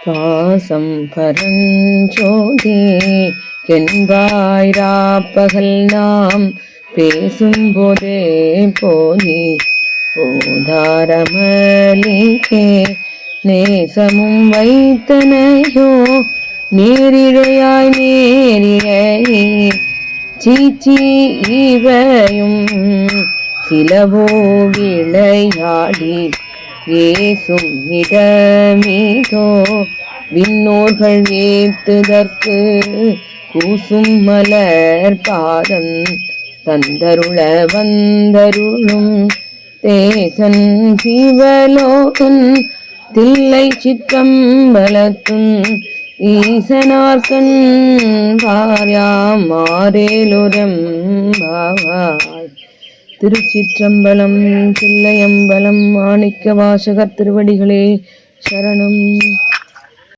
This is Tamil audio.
பாசம் பரஞ்சோதி கென்பாயிராப்பகல் நாம் பேசும் போதே போதி போதாரமலிகே நேசமும் வைத்தனையோ நேரிழையாய் நேரிழை சீச்சி இவையும் சிலவோ விளையாடி ஏசும் இடமீதோ விண்ணோர்கள் ஏத்துதற்கு கூசும் மலர் பாதம் தந்தருள வந்தருளும் தேசன் சிவலோகன் தில்லை சிற்றம்பலத்தும் ஈசனார்கண் பாரியாம் மாறேலுரம்பாவாய். திருச்சிற்றம்பலம். தில்லையம்பலம். மாணிக்க வாசகர் திருவடிகளே சரணம்.